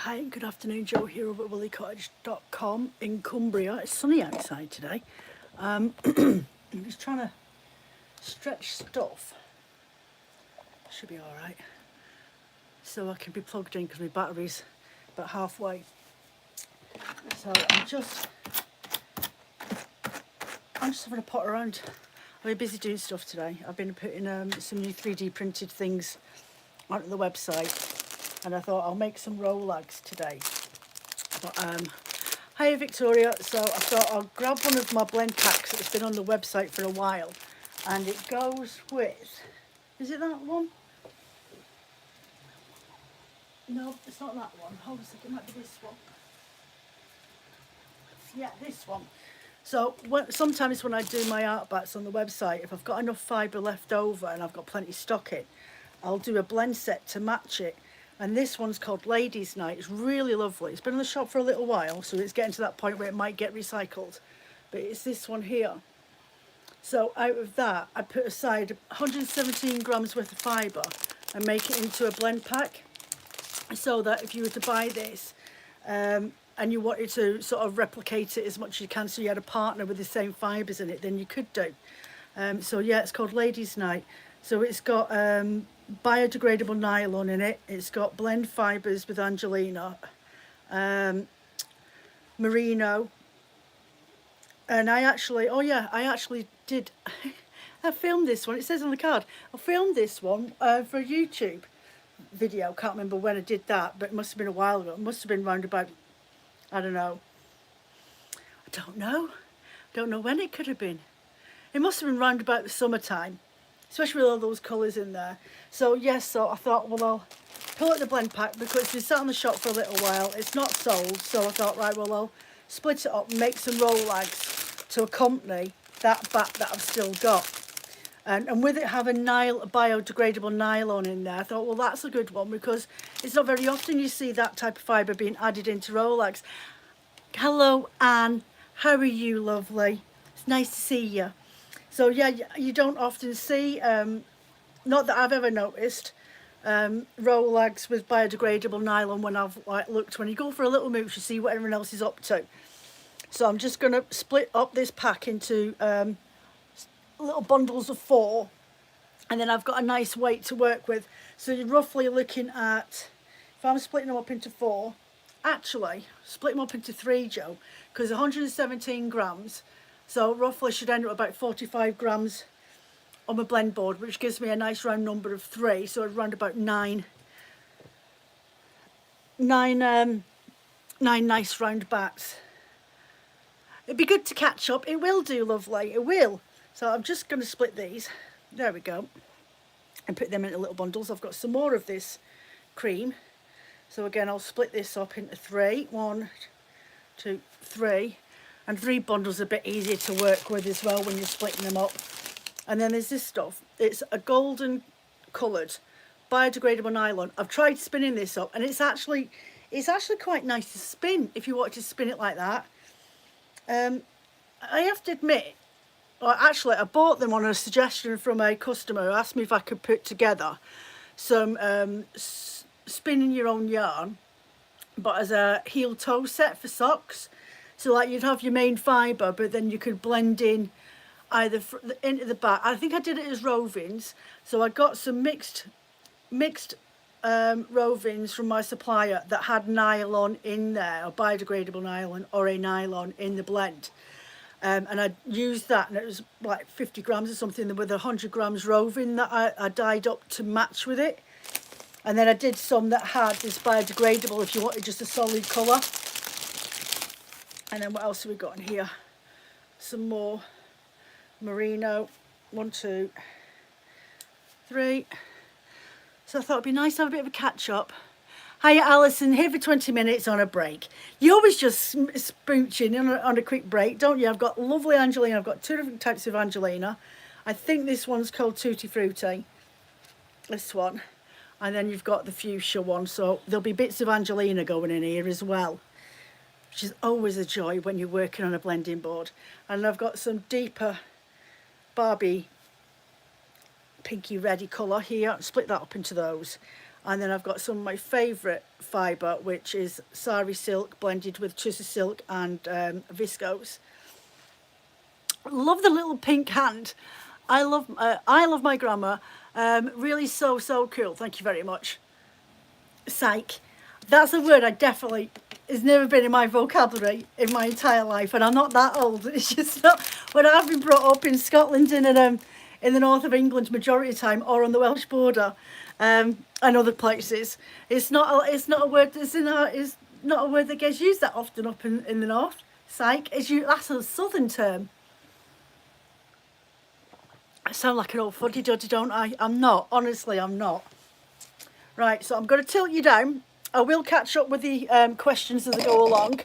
Hi, good afternoon, Joe here over at woollycottage.com in Cumbria. It's sunny outside today. I'm just trying to stretch stuff. Should be alright. So I can be plugged in because my battery's about halfway. So I'm just having a pot around. I've been busy doing stuff today. I've been putting some new 3D printed things onto the website, and I thought I'll make some rollags today. But hi Victoria, so I thought I'll grab one of my blend packs that's been on the website for a while, and it goes with, is it that one? No, it's not that one. Hold on a second, it might be this one. Yeah, this one. So sometimes when I do my art bats on the website, if I've got enough fibre left over and I've got plenty stock in, I'll do a blend set to match it. And this one's called Ladies Night. It's really lovely. It's been in the shop for a little while, so it's getting to that point where it might get recycled. But it's this one here. So out of that, I put aside 117 grams worth of fibre and make it into a blend pack. So that if you were to buy this, and you wanted to sort of replicate it as much as you can, so you had a partner with the same fibres in it, then you could do. So yeah, it's called Ladies Night. So it's got biodegradable nylon in it. It's got blend fibres with Angelina, merino, and I actually did. I filmed this one. It says on the card. I filmed this one for a YouTube video. Can't remember when I did that, but it must have been a while ago. It must have been round about, I don't know when it could have been. It must have been round about the summertime, especially with all those colours in there. So yes, so I thought, well, I'll pull out the blend pack because it's been sat on the shop for a little while. It's not sold, so I thought, right, well, I'll split it up and make some rollags to accompany that bat that I've still got. And with it having biodegradable nylon in there, I thought, well, that's a good one, because it's not very often you see that type of fibre being added into rollags. Hello, Anne. How are you, lovely? It's nice to see you. So yeah, you don't often see, not that I've ever noticed, rollags with biodegradable nylon when I've looked. When you go for a little mooch, you see what everyone else is up to. So I'm just going to split up this pack into little bundles of 4, and then I've got a nice weight to work with. So you're roughly looking at, if I'm splitting them up into 4, actually split them up into 3, Joe, because 117 grams, so roughly should end up about 45 grams on my blend board, which gives me a nice round number of 3, so around about 9 nice round bats. It'd be good to catch up. It will do, lovely, it will. So I'm just going to split these, there we go, and put them into little bundles. I've got some more of this cream, so again I'll split this up into 3, 1, 2, 3, and 3 bundles are a bit easier to work with as well when you're splitting them up. And then there's this stuff. It's a golden coloured biodegradable nylon. I've tried spinning this up, and it's actually quite nice to spin if you want to spin it like that. I have to admit, well, actually I bought them on a suggestion from a customer who asked me if I could put together some spinning your own yarn, but as a heel toe set for socks. So like you'd have your main fibre, but then you could blend in either into the back. I think I did it as rovings, so I got some mixed rovings from my supplier that had nylon in there, or biodegradable nylon, or a nylon in the blend. And I used that, and it was like 50 grams or something with 100 grams roving that I dyed up to match with it. And then I did some that had this biodegradable if you wanted just a solid colour. And then what else have we got in here? Some more merino. 1, 2, 3. So I thought it'd be nice to have a bit of a catch up. Hiya Alison, here for 20 minutes on a break. You always just spooching on a quick break, don't you? I've got lovely Angelina. I've got 2 different types of Angelina. I think this one's called Tutti Frutti, this one. And then you've got the fuchsia one. So there'll be bits of Angelina going in here as well, which is always a joy when you're working on a blending board. And I've got some deeper Barbie pinky reddy colour here. Split that up into those. And then I've got some of my favourite fibre, which is sari silk blended with Chisa silk and viscose. Love the little pink hand. I love my grandma. Really so cool. Thank you very much. Psych. That's a word I definitely has never been in my vocabulary in my entire life, and I'm not that old. It's just not. When I've been brought up in Scotland in the north of England majority of the time, or on the Welsh border, and other places, it's not a word is not a word that gets used that often up in the north. Psych. That's a southern term. I sound like an old fuddy-duddy, don't I? I'm not. Honestly, I'm not. Right, so I'm going to tilt you down. I will catch up with the questions as I go along.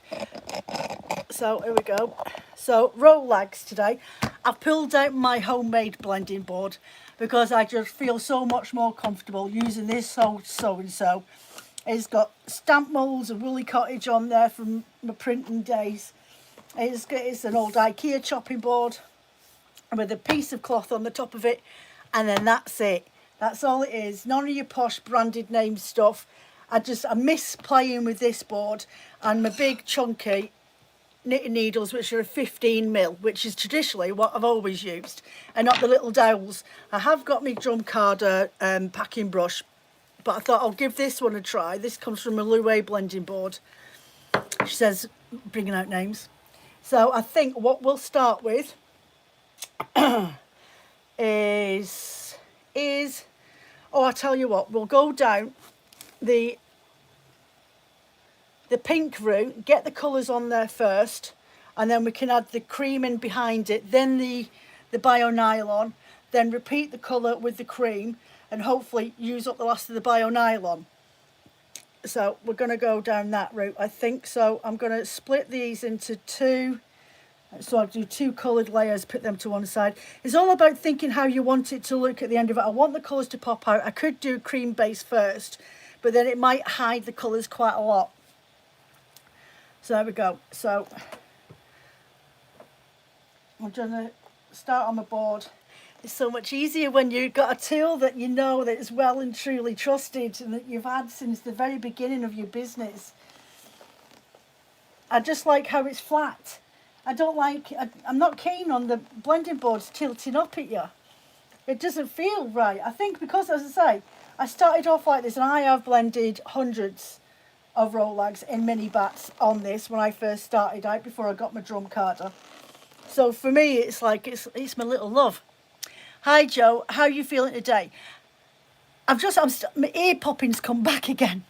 So, here we go. So, rollags today. I've pulled out my homemade blending board because I just feel so much more comfortable using this so-and-so. It's got stamp moulds of Woolly Cottage on there from my printing days. It's an old IKEA chopping board with a piece of cloth on the top of it, and then that's it. That's all it is. None of your posh branded name stuff. I miss playing with this board and my big chunky knitting needles, which are a 15mm, which is traditionally what I've always used, and not the little dowels. I have got my drum card packing brush, but I thought I'll give this one a try. This comes from a Loué blending board. She says, bringing out names. So I think what we'll start with is I'll tell you what, we'll go down the pink route, get the colours on there first, and then we can add the cream in behind it, then the bio nylon, then repeat the colour with the cream, and hopefully use up the last of the bio nylon. So we're going to go down that route, I think. So I'm going to split these into two. So I'll do two coloured layers, put them to one side. It's all about thinking how you want it to look at the end of it. I want the colours to pop out. I could do cream base first, but then it might hide the colours quite a lot. So there we go. So I'm going to start on my board. It's so much easier when you've got a tool that you know that is well and truly trusted and that you've had since the very beginning of your business. I just like how it's flat. I'm not keen on the blending boards tilting up at you. It doesn't feel right. I think because, as I say, I started off like this and I have blended hundreds of rollags in mini bats on this when I first started out before I got my drum carder. So for me, it's like, it's my little love. Hi Joe, how are you feeling today? My ear popping's come back again.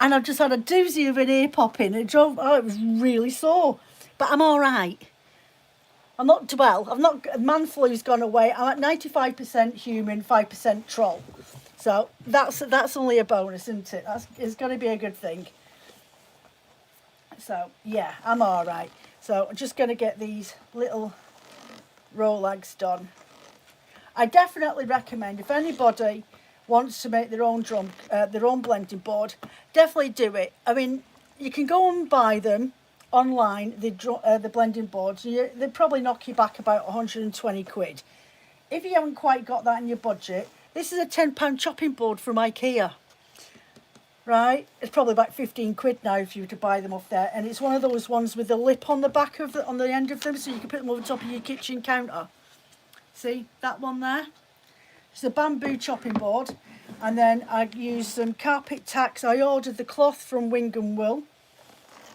And I've just had a doozy of an ear popping. It was really sore. But I'm all right. Man flu's gone away. I'm at 95% human, 5% troll. So that's only a bonus, isn't it? It's going to be a good thing. So yeah, I'm all right. So I'm just going to get these little rollags done. I definitely recommend, if anybody wants to make their own blending board, definitely do it. I mean, you can go and buy them online, the blending boards. They probably knock you back about 120 quid. If you haven't quite got that in your budget, this is a £10 chopping board from IKEA. Right? It's probably about 15 quid now if you were to buy them off there. And it's one of those ones with the lip on the back on the end of them, so you can put them over the top of your kitchen counter. See that one there? It's a bamboo chopping board. And then I used some carpet tacks. I ordered the cloth from Wing and Wool.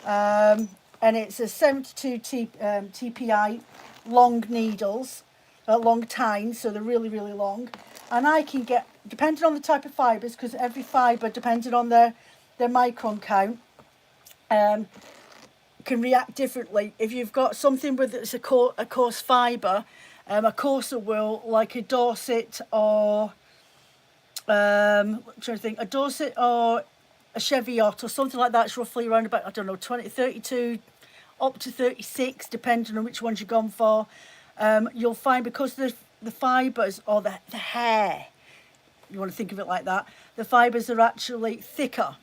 And it's a 72 TPI long needles, long tines, so they're really, really long. And I can get, depending on the type of fibres, because every fibre, depending on their micron count, can react differently. If you've got something with it's a coarse fibre, a coarser wool, like a Dorset or I'm trying to think, a Dorset or a Cheviot or something like that, it's roughly around about, I don't know, 32 up to 36, depending on which ones you've gone for. You'll find, because the fibres, or the hair, you want to think of it like that, the fibres are actually thicker.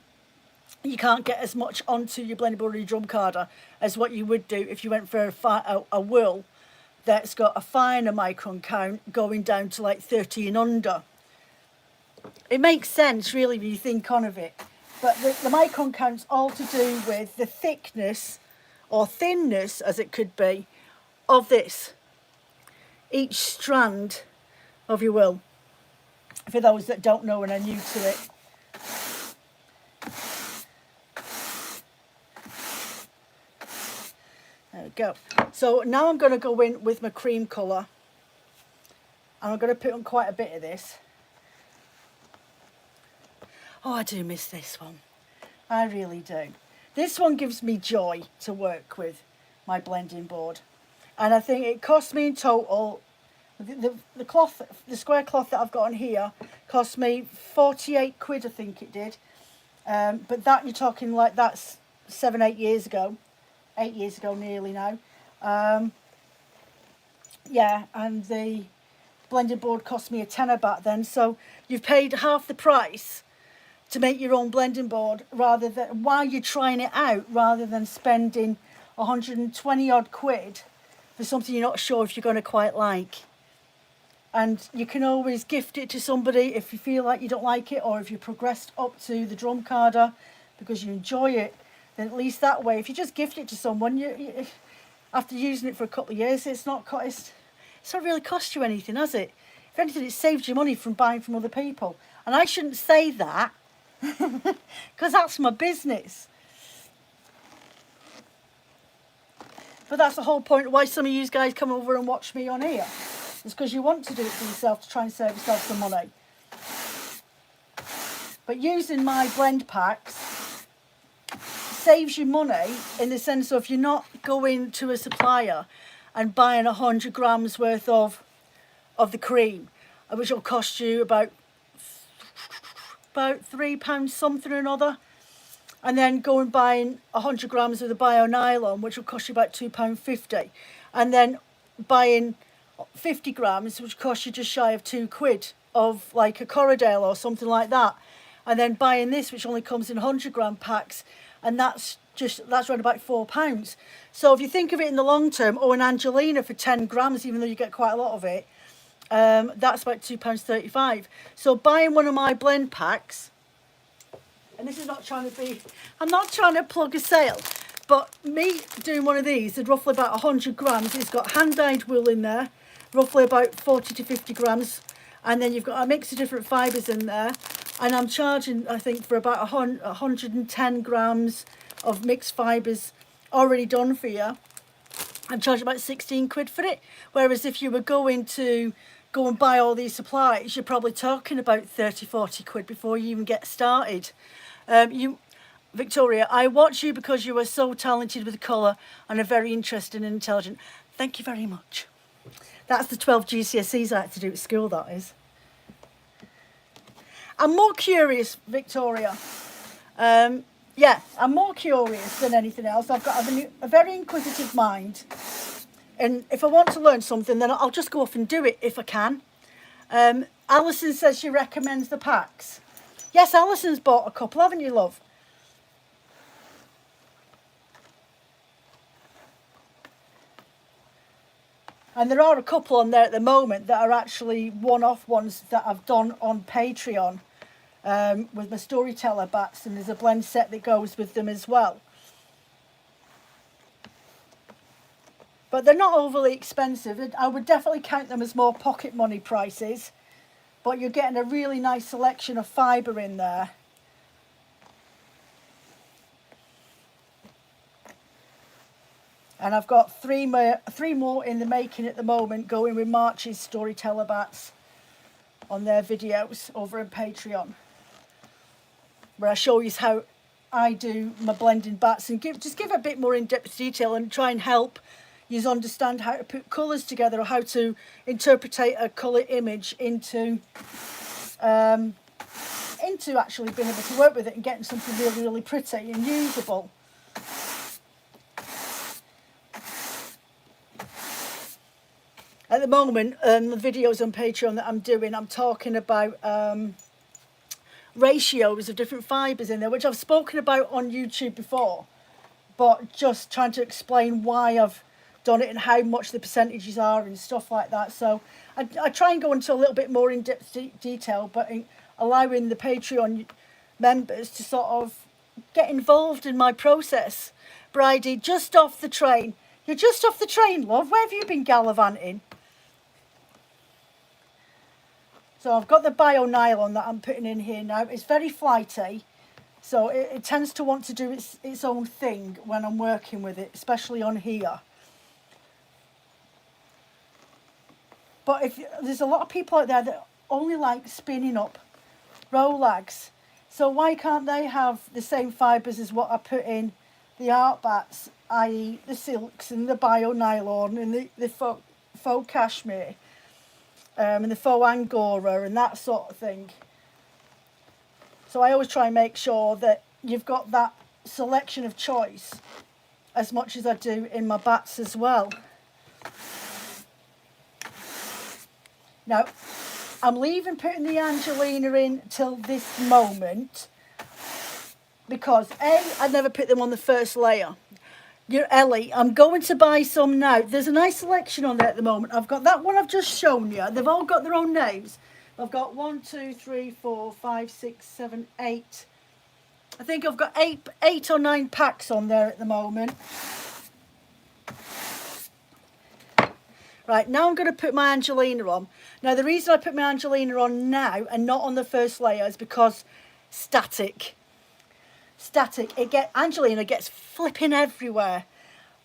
You can't get as much onto your blending board or your drum carder as what you would do if you went for a wool that's got a finer micron count going down to like 30 and under. it makes sense really when you think on of it. But the micron count's all to do with the thickness or thinness, as it could be, of this. Each strand of your wool, for those that don't know and are new to it. There we go. So now I'm going to go in with my cream colour, and I'm going to put on quite a bit of this. Oh, I do miss this one. I really do. This one gives me joy to work with, my blending board. And I think it cost me in total, the cloth, the square cloth that I've got on here, cost me 48 quid, I think it did. But that, you're talking like that's 8 years ago. 8 years ago nearly now. Yeah, and the blending board cost me a tenner back then. So you've paid half the price to make your own blending board, rather than while you're trying it out, rather than spending 120 odd quid for something you're not sure if you're going to quite like. And you can always gift it to somebody if you feel like you don't like it, or if you progressed up to the drum carder because you enjoy it, then at least that way, if you just gift it to someone, you after using it for a couple of years, it's not really cost you anything, has it? If anything, it saved you money from buying from other people. And I shouldn't say that, because that's my business. But that's the whole point of why some of you guys come over and watch me on here. It's because you want to do it for yourself, to try and save yourself some money. But using my blend packs saves you money in the sense of you're not going to a supplier and buying 100 grams worth of the cream, which will cost you about £3 something or another, and then go and buying 100 grams of the bio nylon, which will cost you about £2.50, and then buying 50 grams, which costs you just shy of £2 of like a Corridale or something like that, and then buying this, which only comes in 100 gram packs, and that's around about £4. So if you think of it in the long term, or an Angelina for 10 grams, even though you get quite a lot of it, that's about £2.35. So buying one of my blend packs, and this is not trying to be, I'm not trying to plug a sale, but me doing one of these is roughly about 100 grams. It's got hand-dyed wool in there, roughly about 40 to 50 grams, and then you've got a mix of different fibres in there, and I'm charging, I think, for about 110 grams of mixed fibres already done for you. I'm charging about 16 quid for it, whereas if you were going to go and buy all these supplies, you're probably talking about 30-40 quid before you even get started. Victoria, I watch you because you are so talented with colour and are very interested and intelligent. Thank you very much. That's the 12 GCSEs I had to do at school, that is. I'm more curious, Victoria. Yeah, I'm more curious than anything else. I've got a very inquisitive mind. And if I want to learn something, then I'll just go off and do it if I can. Alison says she recommends the packs. Yes, Alison's bought a couple, haven't you, love? And there are a couple on there at the moment that are actually one-off ones that I've done on Patreon with my storyteller bats, and there's a blend set that goes with them as well. But they're not overly expensive. I would definitely count them as more pocket money prices, but you're getting a really nice selection of fibre in there. And I've got three more in the making at the moment, going with March's storyteller bats on their videos over on Patreon, where I show you how I do my blending bats and give a bit more in-depth detail and try and help you understand how to put colours together, or how to interpret a colour image into actually being able to work with it and getting something really, really pretty and usable. At the moment, the videos on Patreon that I'm doing, I'm talking about ratios of different fibres in there, which I've spoken about on YouTube before, but just trying to explain why I've done it and how much the percentages are and stuff like that. So I try and go into a little bit more in-depth detail, but allowing the Patreon members to sort of get involved in my process. Bridie, just off the train. You're just off the train, love. Where have you been gallivanting? So I've got the bio nylon that I'm putting in here now. It's very flighty, so it tends to want to do its own thing when I'm working with it, especially on here. But if there's a lot of people out there that only like spinning up rollags, so why can't they have the same fibres as what I put in the art bats, i.e. the silks and the bio nylon and the faux cashmere and the faux angora and that sort of thing. So I always try and make sure that you've got that selection of choice as much as I do in my bats as well. Now, I'm leaving putting the Angelina in till this moment because I never put them on the first layer. Ellie, I'm going to buy some now. There's a nice selection on there at the moment. I've got that one I've just shown you. They've all got their own names. I've got 1, 2, 3, 4, 5, 6, 7, 8. I think I've got eight or 9 packs on there at the moment. Right, now I'm going to put my Angelina on. Now, the reason I put my Angelina on now and not on the first layer is because static. Angelina gets flipping everywhere.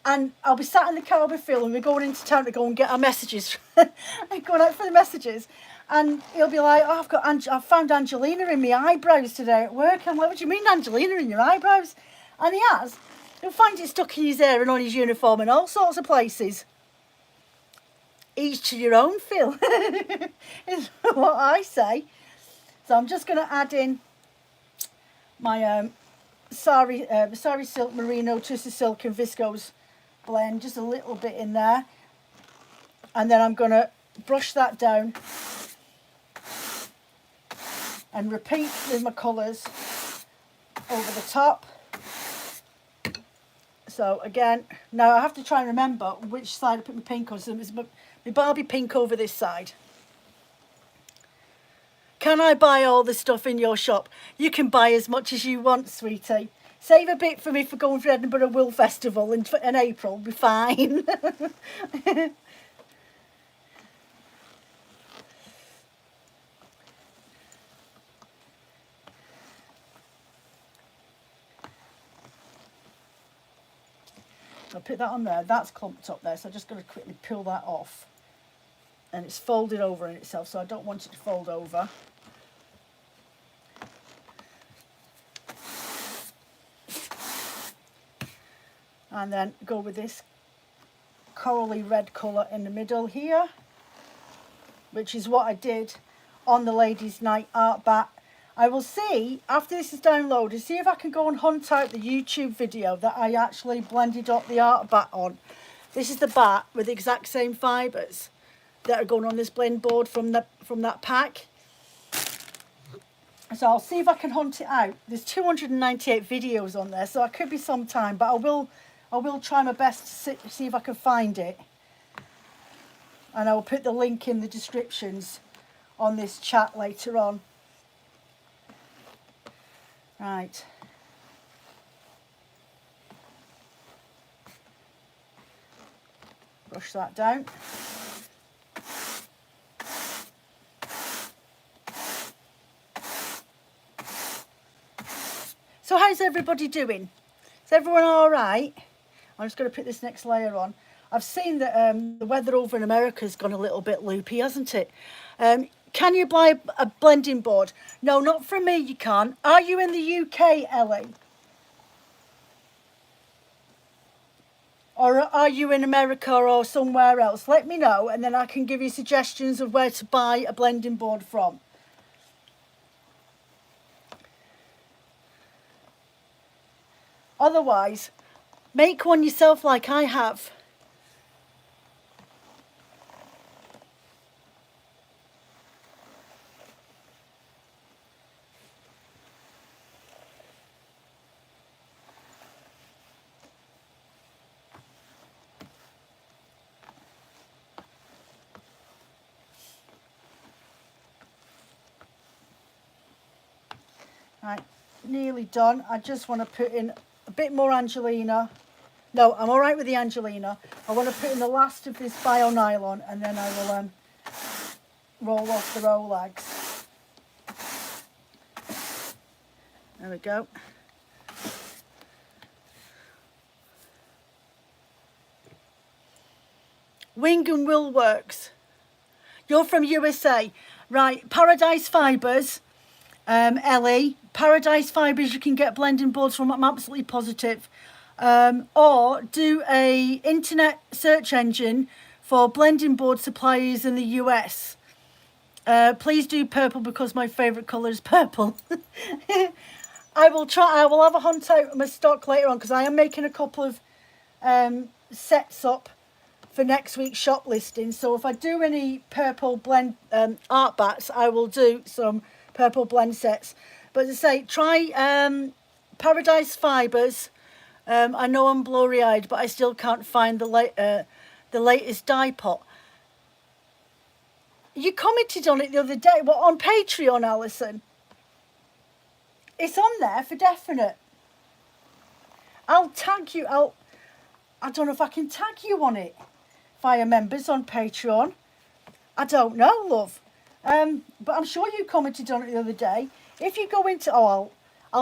And I'll be sat in the car with Phil and we're going into town to go and get our messages. I'm going out for the messages. And he'll be like, oh, I've found Angelina in my eyebrows today at work. I'm like, what do you mean Angelina in your eyebrows? And he has. He'll find it stuck in his hair and on his uniform and all sorts of places. Each to your own, Phil, is what I say. So I'm just going to add in my sari silk, merino, twisted silk and viscose blend, just a little bit in there. And then I'm going to brush that down and repeat with my colours over the top. So again, now I have to try and remember which side I put my pink on. So it's my Barbie pink over this side. Can I buy all the stuff in your shop? You can buy as much as you want, sweetie. Save a bit for me for going for Edinburgh Wool Festival in April. We'll be fine. I'll put that on there. That's clumped up there, so I'm just going to quickly peel that off. And it's folded over in itself, so I don't want it to fold over. And then go with this corally red colour in the middle here, which is what I did on the Ladies' Night Art Bat. I will see, after this is downloaded, see if I can go and hunt out the YouTube video that I actually blended up the art bat on. This is the bat with the exact same fibres that are going on this blend board from that pack. So I'll see if I can hunt it out. There's 298 videos on there, so it could be some time, but I will try my best to see if I can find it. And I will put the link in the descriptions on this chat later on. Right. Brush that down. So how's everybody doing? Is everyone all right? I'm just going to put this next layer on. I've seen that the weather over in America's gone a little bit loopy, hasn't it? Can you buy a blending board? No, not from me, you can't. Are you in the UK, Ellie? Or are you in America or somewhere else? Let me know, and then I can give you suggestions of where to buy a blending board from. Otherwise, make one yourself like I have. Right, nearly done. I just want to put in a bit more Angelina. No, I'm all right with the Angelina. I want to put in the last of this bio nylon, and then I will roll off the rollags. There we go. Wing and Wool Works. You're from USA. Right, Paradise Fibres. Ellie, Paradise Fibres, you can get blending boards from. I'm absolutely positive. Or do a internet search engine for blending board suppliers in the US. Please do purple because my favourite colour is purple. I will have a hunt out my stock later on because I am making a couple of sets up for next week's shop listing. So if I do any purple blend art bats, I will do some purple blend sets. But as I say, try Paradise Fibres. I know I'm blurry-eyed, but I still can't find the latest dye pot. You commented on it the other day. What, on Patreon, Alison? It's on there for definite. I'll tag you. I don't know if I can tag you on it via members on Patreon. I don't know, love. But I'm sure you commented on it the other day. If you go into, I'll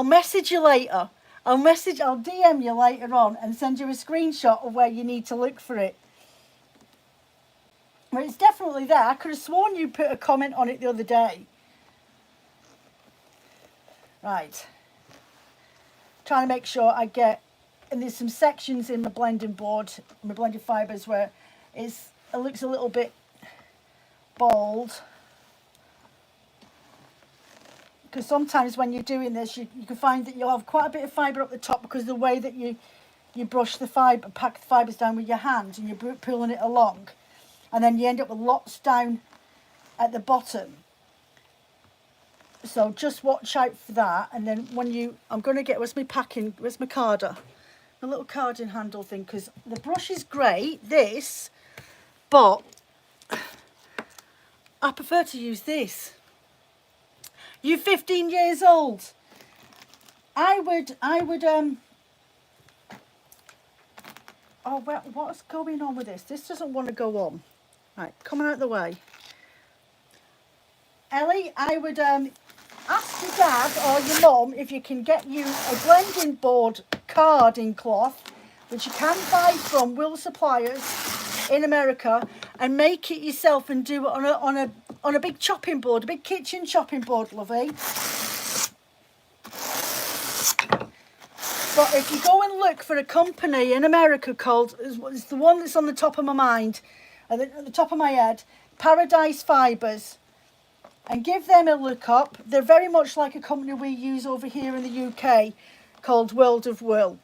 message you later. I'll DM you later on and send you a screenshot of where you need to look for it. Well, it's definitely there. I could have sworn you put a comment on it the other day. Right. Trying to make sure I get, and there's some sections in my blending board, my blended fibres where it looks a little bit bold. Because sometimes when you're doing this, you can find that you'll have quite a bit of fibre up the top because of the way that you brush the fibre, pack the fibres down with your hand and you're pulling it along. And then you end up with lots down at the bottom. So just watch out for that. And then I'm going to get, where's my carder? My little carding handle thing, because the brush is great, but I prefer to use this. You're 15 years old. I would, oh, well, what's going on with this? This doesn't want to go on. Right, coming out of the way. Ellie, I would ask your dad or your mum if you can get you a blending board carding cloth, which you can buy from wool suppliers in America, and make it yourself and do it on a big chopping board, a big kitchen chopping board, lovey. But if you go and look for a company in America called, it's the one that's on the top of my mind, at the top of my head, Paradise Fibres, and give them a look up. They're very much like a company we use over here in the UK called World of Wool,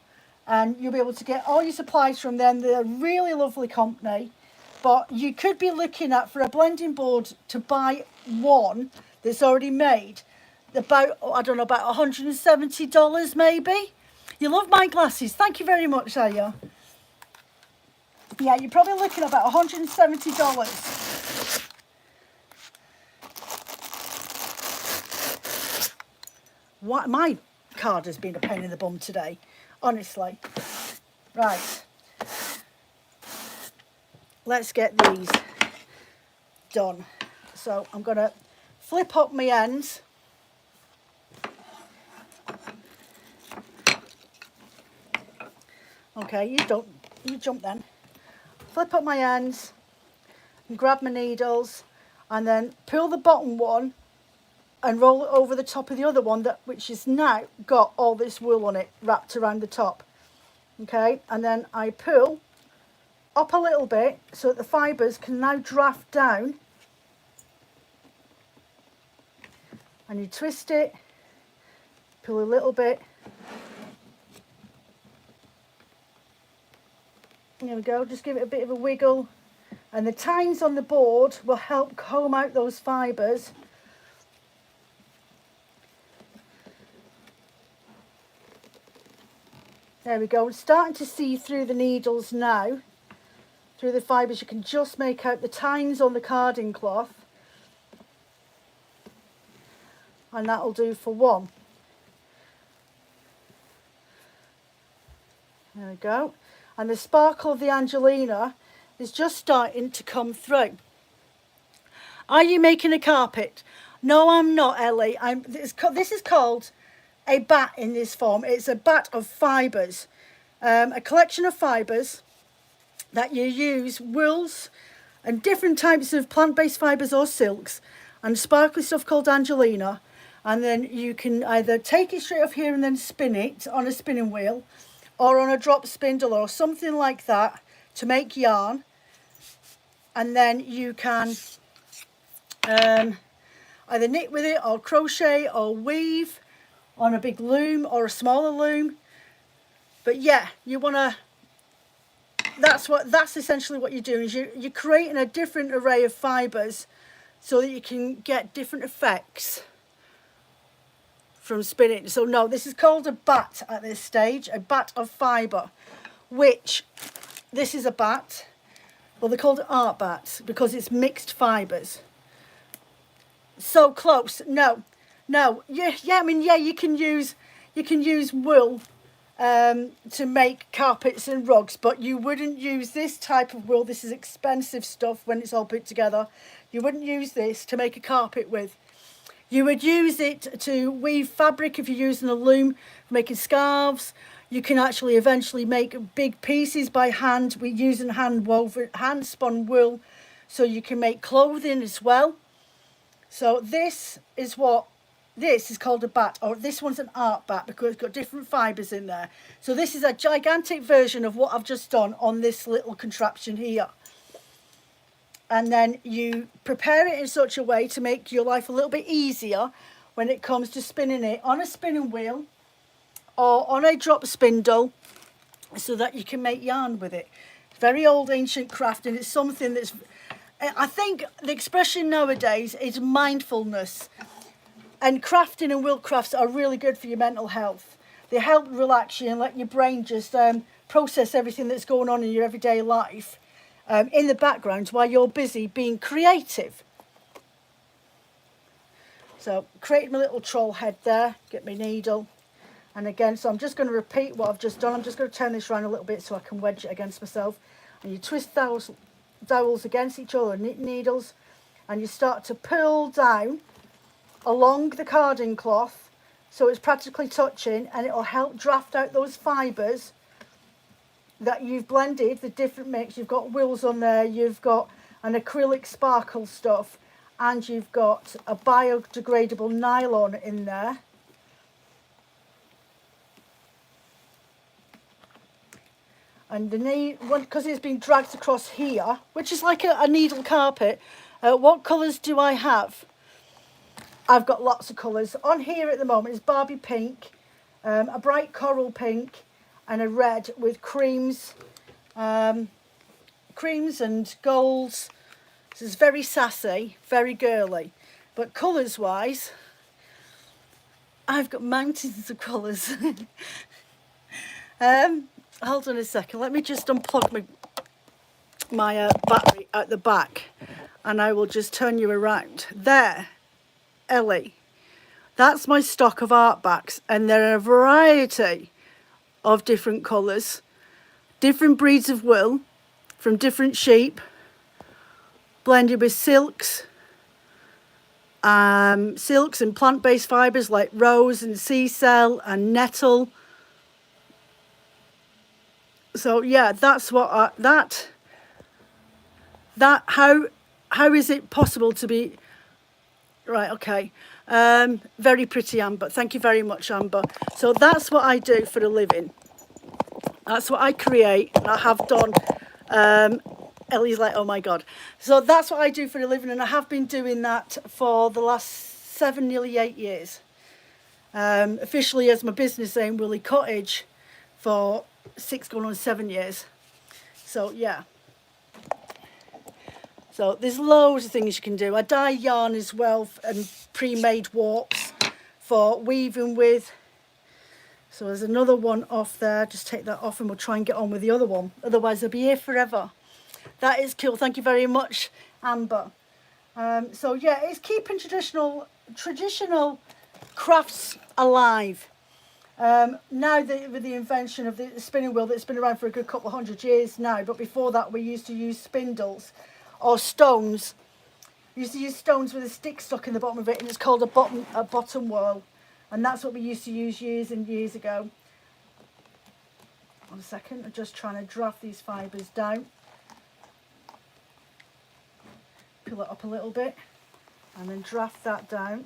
and you'll be able to get all your supplies from them. They're a really lovely company, but you could be looking at, for a blending board, to buy one that's already made, about, I don't know, about $170 maybe. You love my glasses. Thank you very much, are you? Yeah, you're probably looking at about $170. What, my card has been a pain in the bum today, honestly. Right. Let's get these done. So I'm going to flip up my ends. Okay, you jump then. Flip up my ends and grab my needles and then pull the bottom one and roll it over the top of the other one, which has now got all this wool on it wrapped around the top. Okay, and then I pull up a little bit so that the fibres can now draft down, and you twist it, pull a little bit. There we go, just give it a bit of a wiggle, and the tines on the board will help comb out those fibres. There we go, it's starting to see through the needles now, through the fibres. You can just make out the tines on the carding cloth, and that'll do for one. There we go. And the sparkle of the Angelina is just starting to come through. Are you making a carpet? No, I'm not, Ellie. This is called a bat in this form. It's a bat of fibres. A collection of fibres that you use, wools and different types of plant-based fibres or silks, and sparkly stuff called Angelina. And then you can either take it straight off here and then spin it on a spinning wheel, or on a drop spindle or something like that to make yarn. And then you can either knit with it or crochet or weave on a big loom or a smaller loom. But yeah, you want to, that's essentially what you're doing, is you're creating a different array of fibres so that you can get different effects from spinning. So no, this is called a bat at this stage, a bat of fibre, which this is a bat. Well, they're called art bats because it's mixed fibres. So close. No. Yeah. I mean, yeah. You can use wool to make carpets and rugs, but you wouldn't use this type of wool. This is expensive stuff when it's all put together. You wouldn't use this to make a carpet with. You would use it to weave fabric if you're using a loom for making scarves. You can actually eventually make big pieces by hand. We're using hand spun wool, so you can make clothing as well. So this is called a bat, or this one's an art bat because it's got different fibres in there. So this is a gigantic version of what I've just done on this little contraption here. And then you prepare it in such a way to make your life a little bit easier when it comes to spinning it on a spinning wheel or on a drop spindle, so that you can make yarn with it. Very old ancient craft, and it's something that's, I think the expression nowadays is mindfulness. And crafting and wool crafts are really good for your mental health. They help relax you and let your brain just process everything that's going on in your everyday life in the background while you're busy being creative. So create my little troll head there, get my needle. And again, so I'm just going to repeat what I've just done. I'm just going to turn this around a little bit so I can wedge it against myself. And you twist those dowels against each other, knit needles, and you start to pull down along the carding cloth so it's practically touching, and it'll help draft out those fibres that you've blended, the different mix. You've got wools on there, you've got an acrylic sparkle stuff, and you've got a biodegradable nylon in there. And the because it's been dragged across here, which is like a needle carpet. What colours do I have? I've got lots of colours. On here at the moment is Barbie pink, a bright coral pink, and a red with creams and golds. This is very sassy, very girly. But colours wise, I've got mountains of colours. Hold on a second, let me just unplug my battery at the back, and I will just turn you around. There, Ellie, that's my stock of art backs, and they're a variety of different colours, different breeds of wool from different sheep, blended with silks and plant-based fibres like rose and sea cell and nettle. So yeah, that's what how is it possible to be right? Okay, very pretty, Amber. Thank you very much, Amber. So that's what I do for a living. That's what I create, and I have done. Ellie's like, oh my god. So that's what I do for a living, and I have been doing that for the last 7, nearly 8 years. Officially as my business name, Woolly Cottage, for 6 going on 7 years. So yeah, so there's loads of things you can do. I dye yarn as well, and pre-made warps for weaving with. So there's another one off there. Just take that off and we'll try and get on with the other one, otherwise I'll be here forever. That is cool. Thank you very much, Amber. So yeah, it's keeping traditional crafts alive. Now with the invention of the spinning wheel that's been around for a good couple of 100 years now, but before that we used to use spindles or stones. We used to use stones with a stick stuck in the bottom of it, and it's called a bottom wheel, and that's what we used to use years and years ago. 1 second, I'm just trying to draft these fibres down. Pull it up a little bit and then draft that down.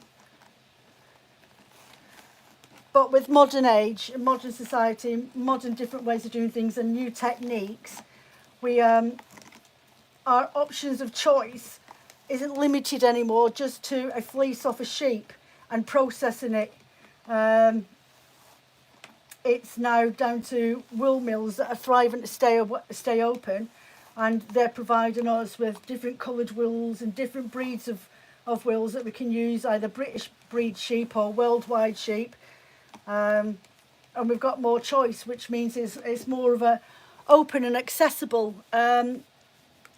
But with modern age, modern society, modern different ways of doing things and new techniques, we our options of choice isn't limited anymore just to a fleece off a sheep and processing it. It's now down to wool mills that are thriving to stay open, and they're providing us with different coloured wools and different breeds of wools that we can use, either British breed sheep or worldwide sheep. And we've got more choice, which means it's more of a open and accessible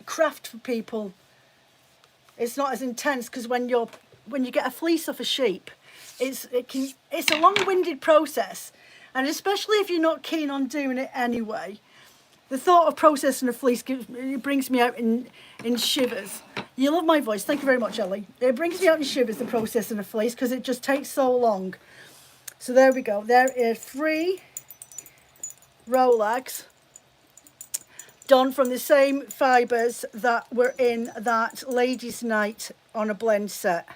craft for people. It's not as intense, because when you get a fleece off a sheep, it's a long-winded process, and especially if you're not keen on doing it anyway, the thought of processing a fleece brings me out in shivers. You love my voice, thank you very much, Ellie. It brings me out in shivers, the processing a fleece, because it just takes so long. So there we go. There are 3 rollags done from the same fibres that were in that ladies' night on a blend set.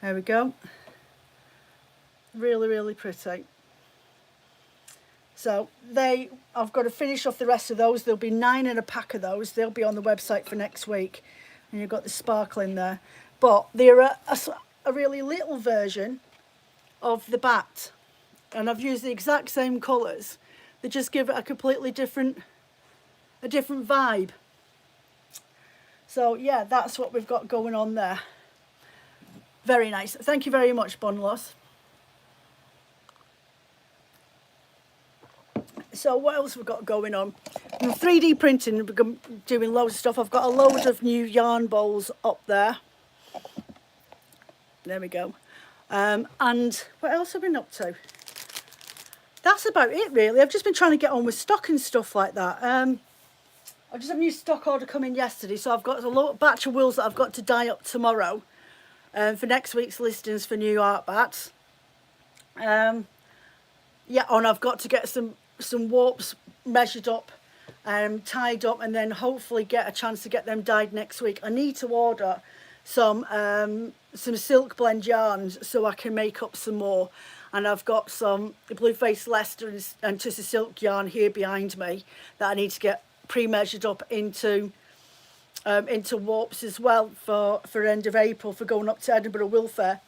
There we go. Really, really pretty. So I've got to finish off the rest of those. There'll be 9 in a pack of those. They'll be on the website for next week. And you've got the sparkle in there. But they're a really little version of the bat, and I've used the exact same colours. They just give it a completely different vibe. So yeah, that's what we've got going on there. Very nice. Thank you very much, Bonlos. So what else have we got going on? In 3D printing, we're doing loads of stuff. I've got a load of new yarn bowls up there. There we go. And what else have we been up to? That's about it, really. I've just been trying to get on with stock and stuff like that. I just had a new stock order come in yesterday, so I've got a batch of wools that I've got to dye up tomorrow for next week's listings for new art bats. Yeah, and I've got to get some warps measured up, tied up, and then hopefully get a chance to get them dyed next week. I need to order some silk blend yarns so I can make up some more, and I've got some Blueface Leicester and Tussey silk yarn here behind me that I need to get pre-measured up into warps as well for end of April, for going up to Edinburgh Wool Fair.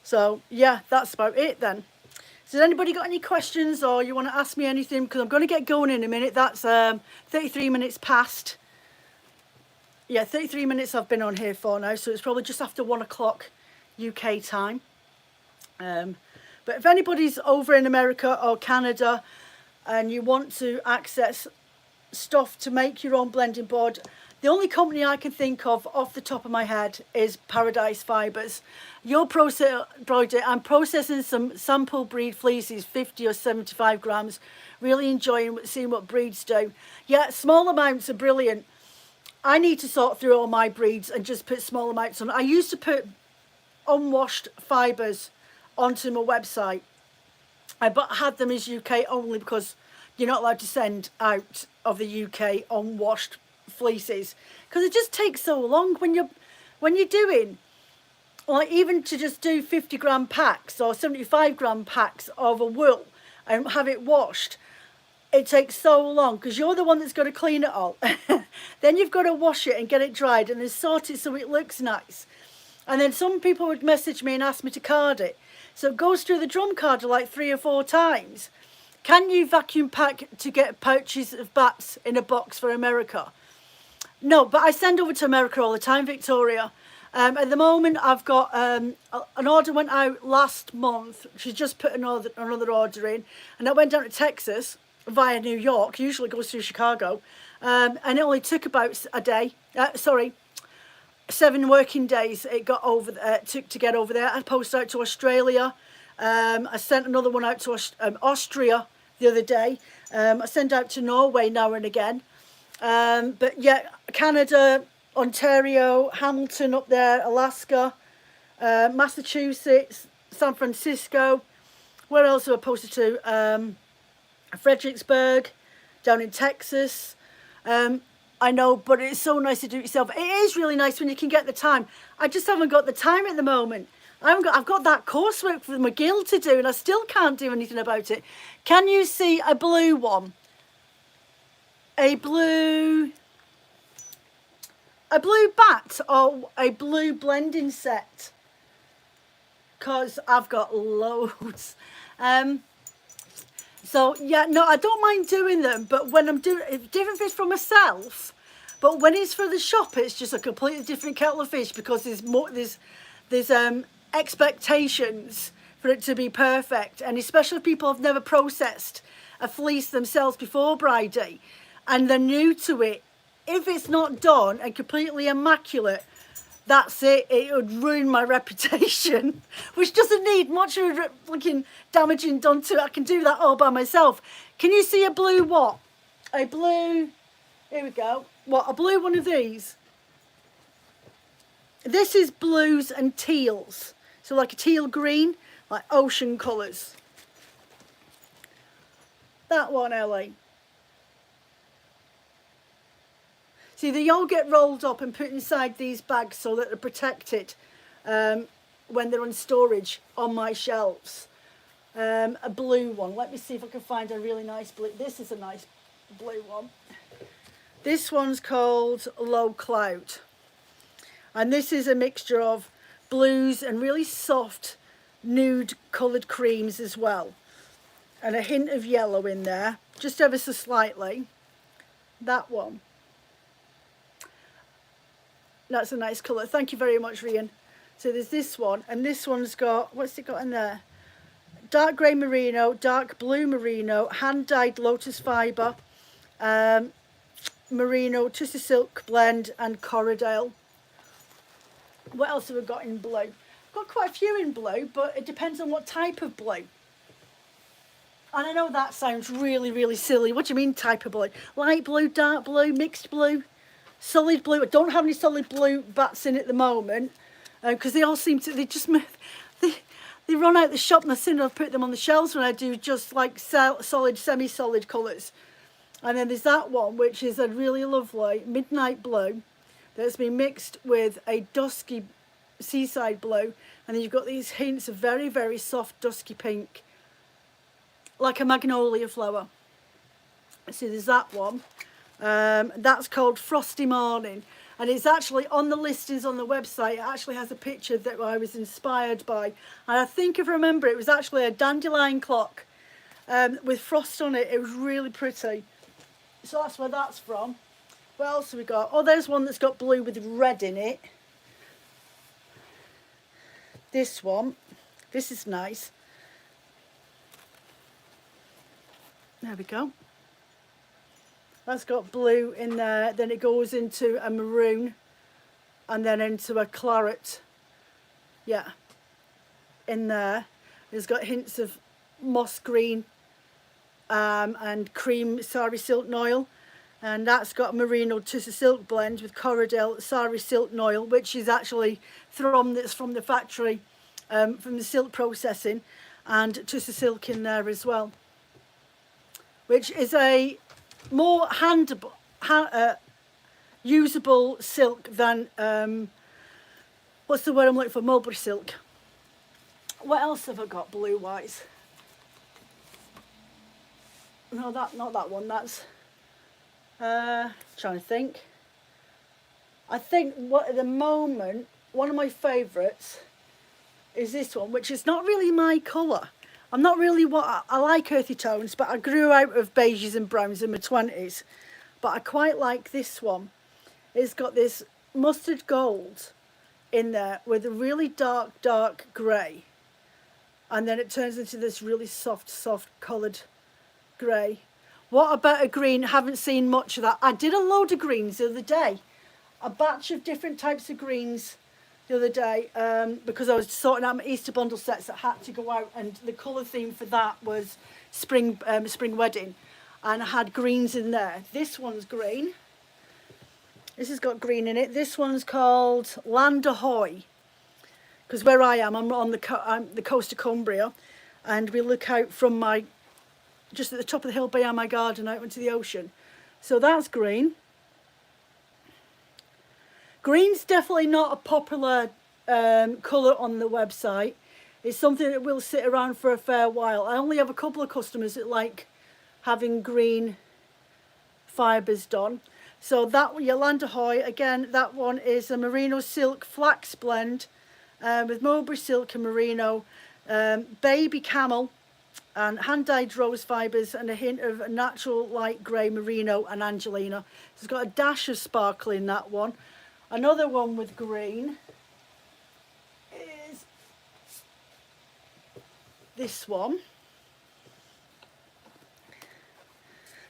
So yeah, that's about it then. So has anybody got any questions, or you want to ask me anything? Because I'm going to get going in a minute. That's 33 minutes past. Yeah, 33 minutes I've been on here for now, so it's probably just after 1 o'clock UK time. But if anybody's over in America or Canada and you want to access stuff to make your own blending board, the only company I can think of off the top of my head is Paradise Fibres. Your project, I'm processing some sample breed fleeces, 50 or 75 grams. Really enjoying seeing what breeds do. Yeah, small amounts are brilliant. I need to sort through all my breeds and just put small amounts on. I used to put unwashed fibres onto my website, but I had them as UK only because you're not allowed to send out of the UK unwashed fleeces, because it just takes so long when you're doing, like, even to just do 50 gram packs or 75 gram packs of a wool and have it washed. It takes so long because you're the one that's got to clean it all. Then you've got to wash it and get it dried and then sort it so it looks nice. And then some people would message me and ask me to card it. So it goes through the drum carder like 3 or 4 times. Can you vacuum pack to get pouches of bats in a box for America? No, but I send over to America all the time, Victoria. At the moment, I've got an order went out last month. She's just put another order in. And that went down to Texas via New York. Usually goes through Chicago. And it only took about a day. 7 working days it got over took to get over there. I posted out to Australia, I sent another one out to Austria the other day. I send out to Norway now and again. But yeah, Canada, Ontario, Hamilton up there, Alaska, Massachusetts, San Francisco. Where else have I posted to? Fredericksburg, down in Texas. I know, but it's so nice to do it yourself. It is really nice when you can get the time. I just haven't got the time at the moment. I've got that coursework for McGill to do, and I still can't do anything about it. Can you see a blue one? A blue bat or a blue blending set? Because I've got loads. So yeah, no, I don't mind doing them, but when I'm doing different fish for myself, but when it's for the shop, it's just a completely different kettle of fish, because there's expectations for it to be perfect, and especially if people have never processed a fleece themselves before Bride Day and they're new to it. If it's not done and completely immaculate, that's it. It would ruin my reputation, which doesn't need much of a looking damaging done to it. I can do that all by myself. Can you see a blue what? A blue, here we go. What, a blue one of these? This is blues and teals. So like a teal green, like ocean colours. That one, Ellie. See, they all get rolled up and put inside these bags so that they're protected when they're in storage on my shelves. A blue one. Let me see if I can find a really nice blue. This is a nice blue one. This one's called Low Cloud. And this is a mixture of blues and really soft nude coloured creams as well. And a hint of yellow in there, just ever so slightly. That one. That's a nice colour. Thank you very much, Rian. So there's this one, and this one's got, what's it got in there? Dark grey merino, dark blue merino, hand-dyed lotus fibre, merino, twisted silk blend, and Corridale. What else have we got in blue? I've got quite a few in blue, but it depends on what type of blue. And I know that sounds really, really silly. What do you mean type of blue? Light blue, dark blue, mixed blue? Solid blue. I don't have any solid blue bats in at the moment, because they all seem to, they run out the shop, and as soon as I put them on the shelves when I do just like solid, semi-solid colours. And then there's that one, which is a really lovely midnight blue that's been mixed with a dusky seaside blue, and then you've got these hints of very, very soft dusky pink, like a magnolia flower. See, there's that one. That's called Frosty Morning, and it's actually on the listings on the website. It actually has a picture that I was inspired by, and I think if I remember, it was actually a dandelion clock with frost on it. It was really pretty. So that's where that's from. What else have we got? Oh, there's one that's got blue with red in it. This one. This is nice. There we go. That's got blue in there, then it goes into a maroon and then into a claret. Yeah, in there. It's got hints of moss green and cream sari silk noil. And that's got merino twisted silk blend with Corridale sari silk noil, which is actually from the factory, from the silk processing, and twisted silk in there as well. Which is a more usable silk than what's the word I'm looking for? Mulberry silk. What else have I got blue wise? No, not that one. That's trying to think. I think what at the moment one of my favourites is this one, which is not really my colour. I'm not really I like earthy tones, but I grew out of beiges and browns in my 20s. But I quite like this one. It's got this mustard gold in there with a really dark grey. And then it turns into this really soft coloured grey. What about a green? Haven't seen much of that. I did a load of greens the other day. A batch of different types of greens the other day because I was sorting out my Easter bundle sets that had to go out, and the colour theme for that was spring wedding, and I had greens in there. This one's green. This has got green in it. This one's called Land Ahoy, because where I am, I'm on the coast of Cumbria, and we look out from just at the top of the hill behind my garden out into the ocean. So that's green. Green's definitely not a popular colour on the website. It's something that will sit around for a fair while. I only have a couple of customers that like having green fibres done. So that Yolanda Hoy, again, that one is a merino silk flax blend with mulberry silk and merino, baby camel and hand-dyed rose fibres and a hint of natural light grey merino and Angelina. So it's got a dash of sparkle in that one. Another one with green is this one.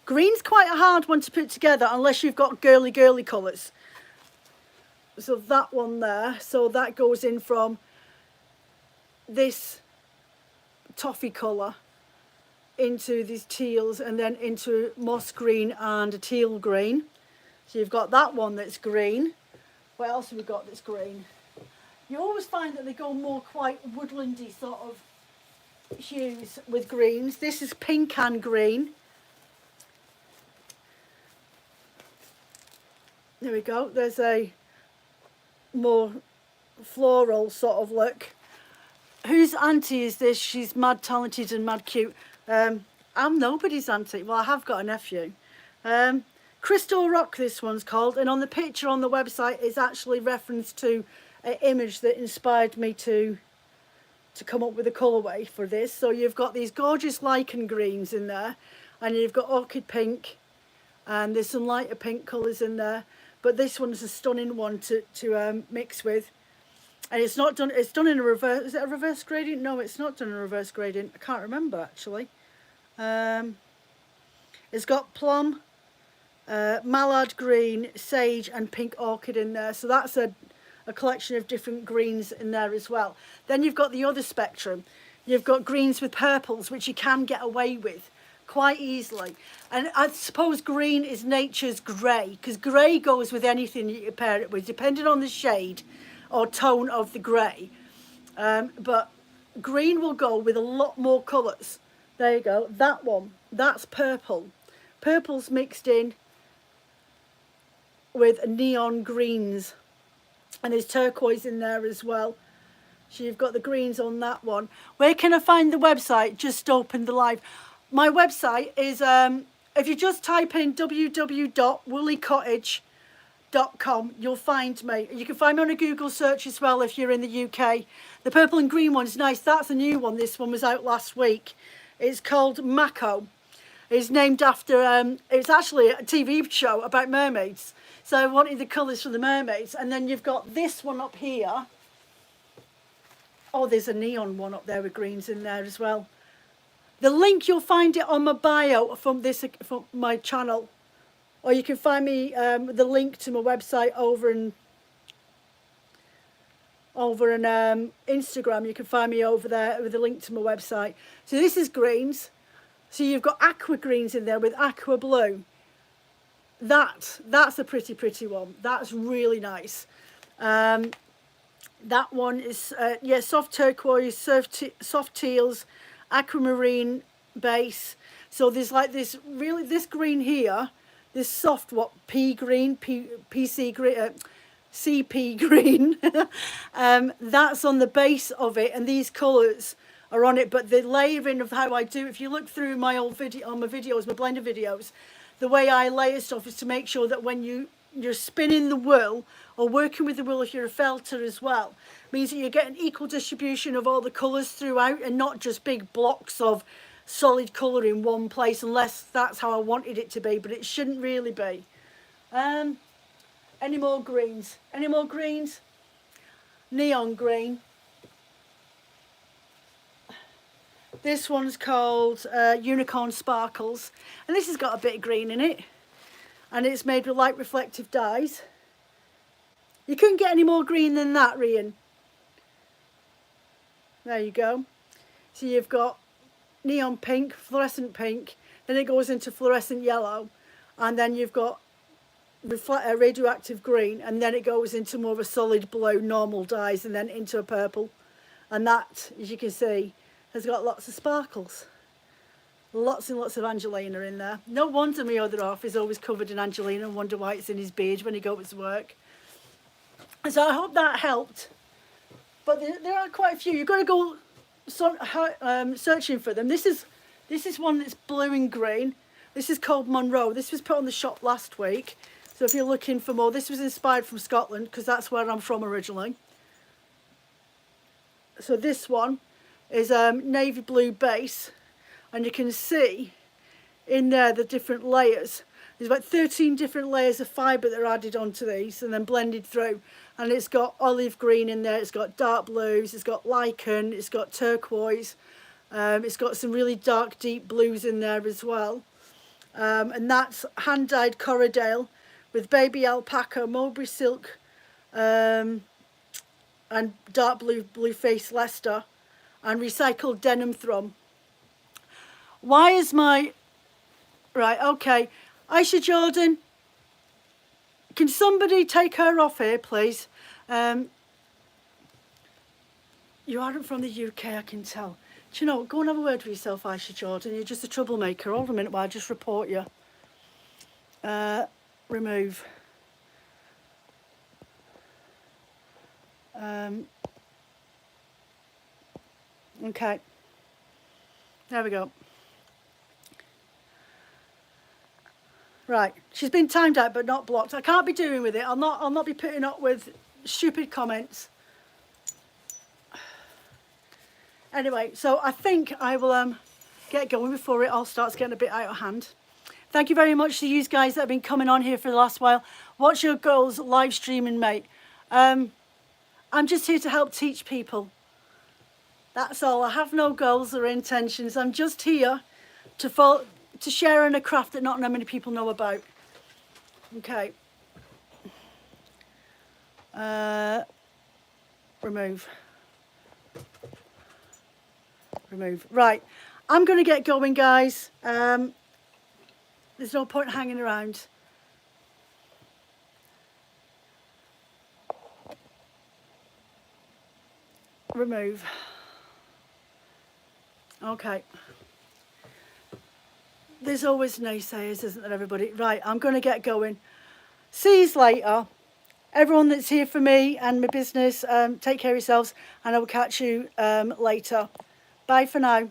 Green's quite a hard one to put together unless you've got girly colours. So that one there, so that goes in from this toffee colour into these teals and then into moss green and a teal green. So you've got that one that's green. What else have we got that's green? You always find that they go more quite woodlandy sort of hues with greens. This is pink and green. There we go. There's a more floral sort of look. Whose auntie is this? She's mad talented and mad cute. I'm nobody's auntie. Well, I have got a nephew. Crystal Rock, this one's called, and on the picture on the website is actually reference to an image that inspired me to come up with a colourway for this. So you've got these gorgeous lichen greens in there, and you've got orchid pink, and there's some lighter pink colours in there, but this one's a stunning one to mix with. And it's not done, it's done in a reverse, is it a reverse gradient? No, it's not done in a reverse gradient. I can't remember actually. It's got plum, mallard green, sage and pink orchid in there. So that's a collection of different greens in there as well. Then you've got the other spectrum. You've got greens with purples, which you can get away with quite easily. And I suppose green is nature's grey, because grey goes with anything you pair it with, depending on the shade or tone of the grey. But green will go with a lot more colours. There you go, that one, that's purple. Purple's mixed in with neon greens, and there's turquoise in there as well. So you've got the greens on that one. Where can I find the website? Just open the live. My website is, if you just type in www.woollycottage.com, you'll find me. You can find me on a Google search as well if you're in the UK. The purple and green one is nice. That's a new one. This one was out last week. It's called Mako. It's named after, it's actually a TV show about mermaids. So I wanted the colours for the mermaids. And then you've got this one up here. Oh, there's a neon one up there with greens in there as well. The link, you'll find it on my bio from my channel. Or you can find me the link to my website over in Instagram. You can find me over there with a link to my website. So this is greens. So you've got aqua greens in there with aqua blue. That's a pretty one. That's really nice. That one is yeah, soft turquoise, soft teals, aquamarine base. So there's like this really, this green here, this soft pea green, PC green, CP green. That's on the base of it, and these colours are on it. But the layering of how I do, if you look through my old video, on my videos, my blender videos, the way I layer stuff is to make sure that when you're spinning the wool or working with the wool, if you're a felter as well, means that you get an equal distribution of all the colours throughout and not just big blocks of solid colour in one place, unless that's how I wanted it to be, but it shouldn't really be. Any more greens? Any more greens? Neon green. This one's called Unicorn Sparkles, and this has got a bit of green in it, and it's made with light reflective dyes. You couldn't get any more green than that, Rian. There you go. So you've got neon pink, fluorescent pink, then it goes into fluorescent yellow, and then you've got radioactive green, and then it goes into more of a solid blue, normal dyes, and then into a purple. And that, as you can see, has got lots of sparkles. Lots and lots of Angelina in there. No wonder my other half is always covered in Angelina and wonder why it's in his beard when he goes to work. So I hope that helped. But there are quite a few. You've got to go searching for them. This is one that's blue and green. This is called Monroe. This was put on the shop last week. So if you're looking for more, this was inspired from Scotland because that's where I'm from originally. So this one is navy blue base, and you can see in there the different layers. There's about 13 different layers of fibre that are added onto these and then blended through. And it's got olive green in there, it's got dark blues, it's got lichen, it's got turquoise, it's got some really dark deep blues in there as well. And that's hand-dyed Corriedale with baby alpaca, mulberry silk, and dark blue face Leicester, and recycled denim thrum. Why is my... Right, okay. Aisha Jordan, can somebody take her off here, please? You aren't from the UK, I can tell. Do you know, go and have a word with yourself, Aisha Jordan. You're just a troublemaker. Hold a minute while I just report you. Remove. Okay. There we go. Right, she's been timed out but not blocked. I can't be doing with it. I'll not be putting up with stupid comments. Anyway, so I think I will get going before it all starts getting a bit out of hand. Thank you very much to you guys that have been coming on here for the last while. What's your goals live streaming, mate? I'm just here to help teach people. That's all. I have no goals or intentions. I'm just here to share in a craft that not many people know about. Okay. Remove. Right. I'm going to get going, guys. There's no point hanging around. Remove. Okay. There's always naysayers, isn't there, everybody? Right, I'm going to get going. See you later. Everyone that's here for me and my business, take care of yourselves, and I will catch you later. Bye for now.